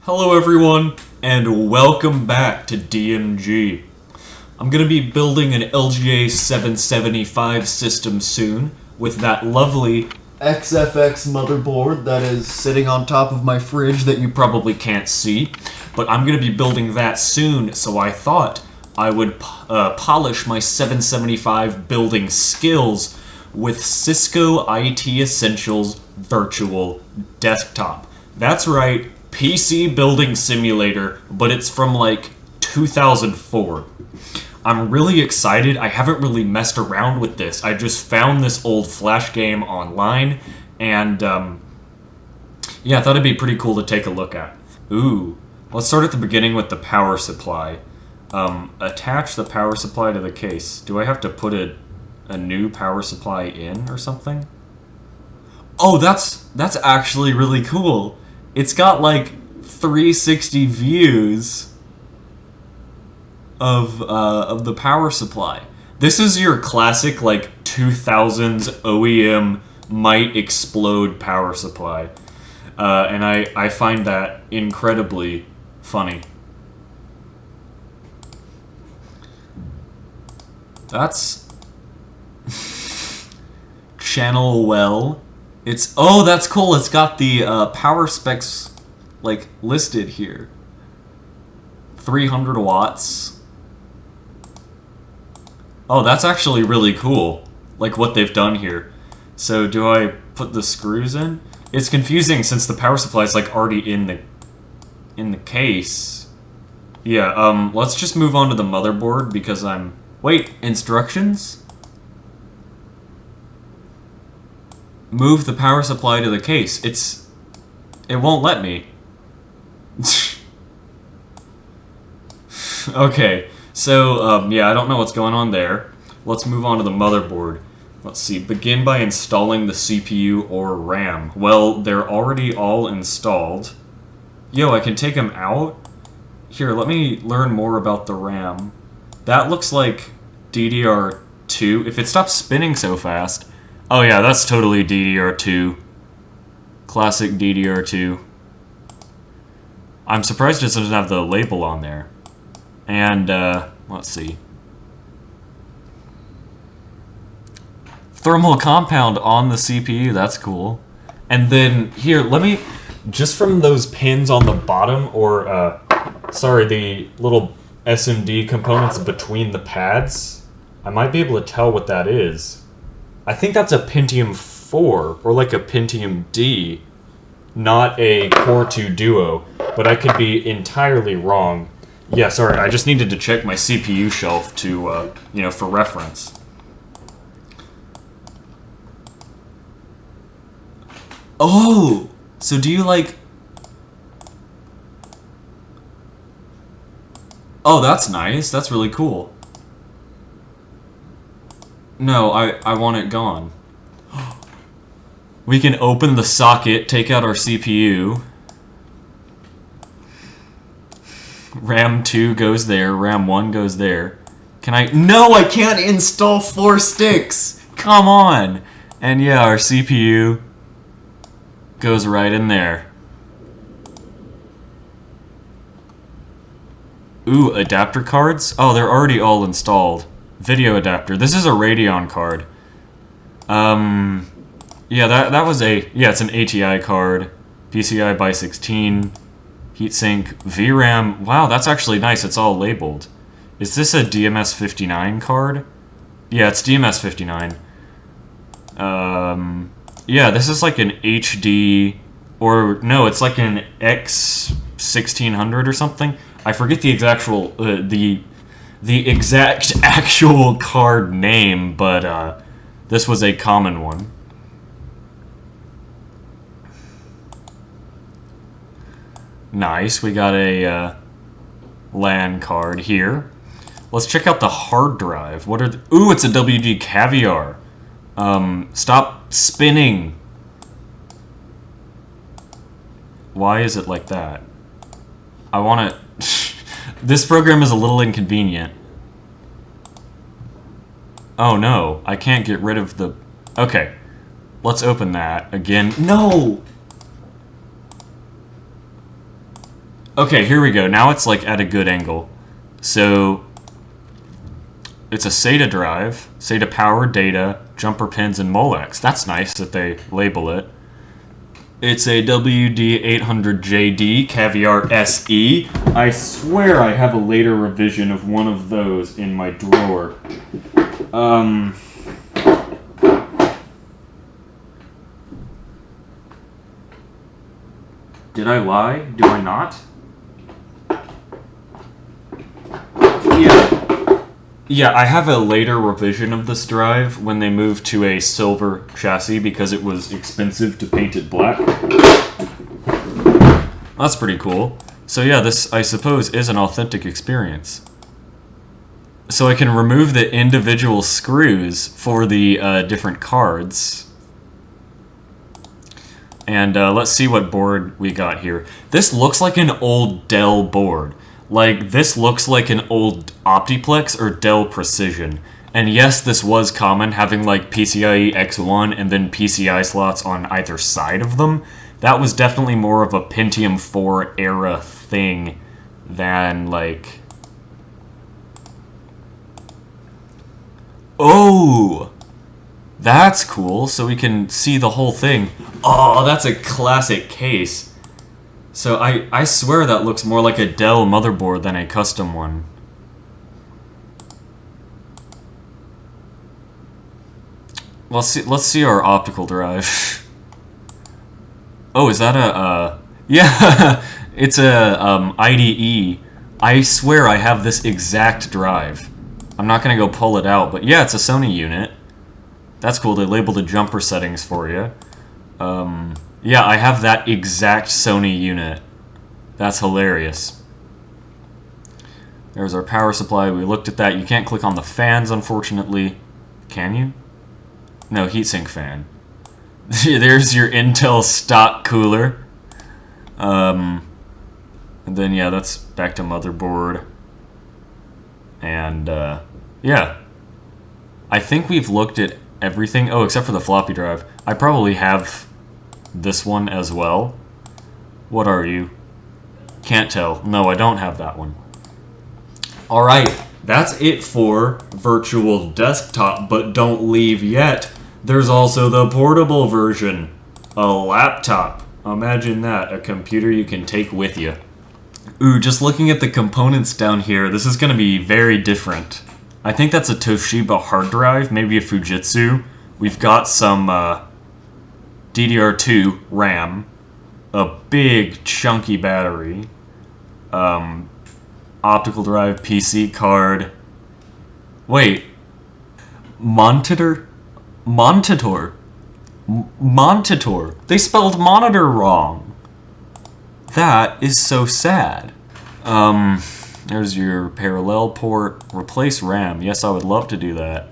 Hello everyone, and welcome back to DMG. I'm gonna be building an LGA 775 system soon with that lovely XFX motherboard that is sitting on top of my fridge that you probably can't see. But I'm gonna be building that soon, so I thought I would polish my 775 building skills with Cisco IT Essentials Virtual Desktop. That's right, PC building simulator, but it's from like 2004. I'm really excited. I haven't really messed around with this. I just found this old Flash game online, and yeah, I thought it'd be pretty cool to take a look at. Ooh, let's start at the beginning with the power supply. Attach the power supply to the case. Do I have to put a new power supply in or something? Oh, that's actually really cool. It's got like 360 views of the power supply. This is your classic like 2000s OEM might explode power supply, and I find that incredibly funny. That's channel well. Oh, that's cool. It's got the power specs like listed here. 300 watts. Oh, that's actually really cool. Like what they've done here. So do I put the screws in? It's confusing since the power supply is like already in the case. Yeah, let's just move on to the motherboard because wait, instructions? Move the power supply to the case. It won't let me. Okay, so, yeah, I don't know what's going on there. Let's move on to the motherboard. Let's see, begin by installing the CPU or RAM. Well, they're already all installed. Yo, I can take them out? Here, let me learn more about the RAM. That looks like DDR2. If it stops spinning so fast... Oh yeah, that's totally DDR2. Classic DDR2. I'm surprised it doesn't have the label on there. And, let's see. Thermal compound on the CPU, that's cool. And then, here, let me... Just from those pins on the bottom, or, sorry, the little SMD components between the pads, I might be able to tell what that is. I think that's a Pentium 4, or like a Pentium D, not a Core 2 Duo, but I could be entirely wrong. Yeah, sorry, I just needed to check my CPU shelf to, you know, for reference. Oh! So do you like... Oh, that's nice. That's really cool. No, I want it gone. We can open the socket, take out our CPU. RAM 2 goes there, RAM 1 goes there. Can I... No, I can't install 4 sticks! Come on! And yeah, our CPU goes right in there. Ooh, adapter cards? Oh, they're already all installed. Video adapter. This is a Radeon card. Yeah, that was yeah, it's an ATI card. PCI by 16. Heatsink. VRAM. Wow, that's actually nice. It's all labeled. Is this a DMS59 card? Yeah, it's DMS59. Yeah, this is like an HD, or no, it's like an X1600 or something. I forget the exact actual card name, but this was a common one. Nice, we got a LAN card here. Let's check out the hard drive. What are ooh, it's a WG Caviar. Stop spinning. Why is it like that? I want to... This program is a little inconvenient. Oh no, I can't get rid of the... Okay, let's open that again. No! Okay, here we go. Now it's like at a good angle. So it's a SATA drive, SATA power, data, jumper pins, and Molex. That's nice that they label it. It's a WD800JD Caviar SE. I swear I have a later revision of one of those in my drawer. Did I lie? Do I not? Yeah, I have a later revision of this drive when they moved to a silver chassis because it was expensive to paint it black. That's pretty cool. So yeah, this, I suppose, is an authentic experience. So I can remove the individual screws for the different cards. And let's see what board we got here. This looks like an old Dell board. Like, this looks like an old Optiplex or Dell Precision. And yes, this was common, having like PCIe X1 and then PCI slots on either side of them. That was definitely more of a Pentium 4 era thing than like... Oh! That's cool, so we can see the whole thing. Oh, that's a classic case. So I swear that looks more like a Dell motherboard than a custom one. Let's see our optical drive. Oh, is that a yeah, it's a IDE. I swear I have this exact drive. I'm not gonna go pull it out, but yeah, it's a Sony unit. That's cool. They label the jumper settings for you. Yeah, I have that exact Sony unit. That's hilarious. There's our power supply. We looked at that. You can't click on the fans, unfortunately. Can you? No, heatsink fan. There's your Intel stock cooler. And then, yeah, that's back to motherboard. And, yeah. I think we've looked at everything. Oh, except for the floppy drive. I probably have this one as well. What are you? Can't tell. No, I don't have that one. Alright, that's it for virtual desktop, but don't leave yet. There's also the portable version. A laptop. Imagine that, a computer you can take with you. Ooh, just looking at the components down here, this is going to be very different. I think that's a Toshiba hard drive, maybe a Fujitsu. We've got some DDR2 RAM, a big chunky battery, optical drive, PC card. Wait, Montitor? They spelled monitor wrong. That is so sad. There's your parallel port. Replace RAM. Yes, I would love to do that.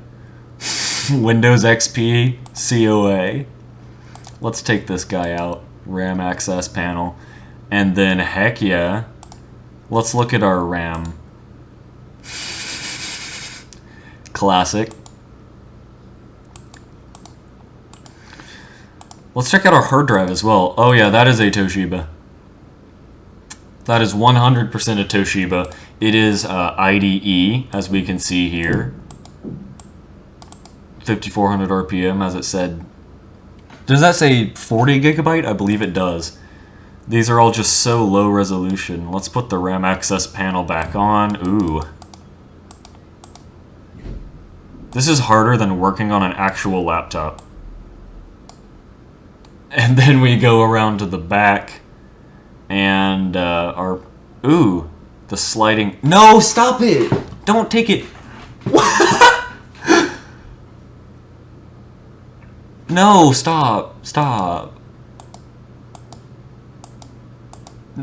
Windows XP, COA. Let's take this guy out. RAM access panel. And then, heck yeah, let's look at our RAM. Classic. Let's check out our hard drive as well. Oh yeah, that is a Toshiba. That is 100% a Toshiba. It is IDE, as we can see here. 5400 RPM, as it said. Does that say 40 gigabyte? I believe it does. These are all just so low resolution. Let's put the RAM access panel back on. Ooh. This is harder than working on an actual laptop. And then we go around to the back. And our... Ooh. The sliding... No! Stop it! Don't take it! No! Stop! Stop!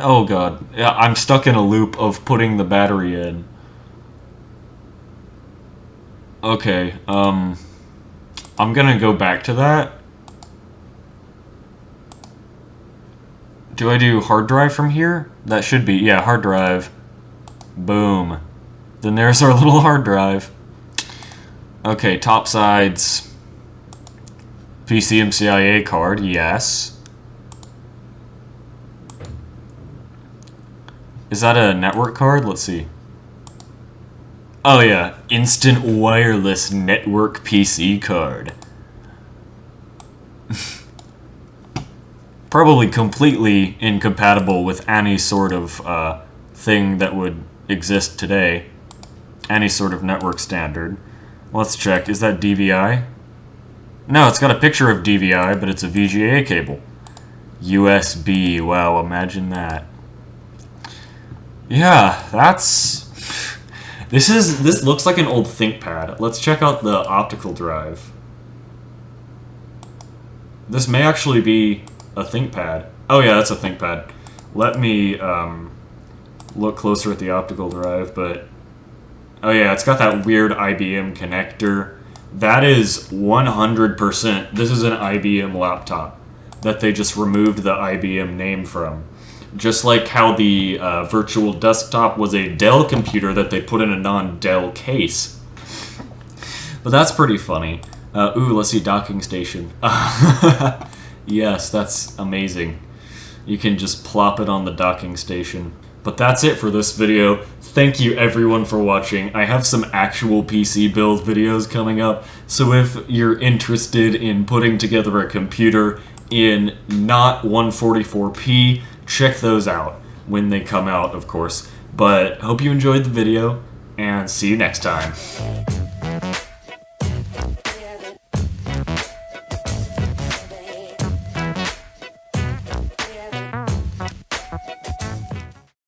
Oh god. Yeah, I'm stuck in a loop of putting the battery in. Okay, I'm gonna go back to that. Do I do hard drive from here? That should be, yeah, hard drive. Boom. Then there's our little hard drive. Okay, top sides. PCMCIA card, yes. Is that a network card? Let's see. Oh yeah, instant wireless network PC card. Probably completely incompatible with any sort of thing that would exist today. Any sort of network standard. Let's check. Is that DVI? No, it's got a picture of DVI, but it's a VGA cable. USB. Wow, imagine that. Yeah, that's... This looks like an old ThinkPad. Let's check out the optical drive. This may actually be a ThinkPad. Oh yeah, that's a ThinkPad. Let me look closer at the optical drive, but... Oh yeah, it's got that weird IBM connector. That is 100%. This is an IBM laptop that they just removed the IBM name from. Just like how the virtual desktop was a Dell computer that they put in a non-Dell case. But that's pretty funny. Ooh, let's see, docking station. Yes, that's amazing. You can just plop it on the docking station. But that's it for this video. Thank you everyone for watching. I have some actual PC build videos coming up, so if you're interested in putting together a computer in not 144p, check those out when they come out, of course. But hope you enjoyed the video, and see you next time.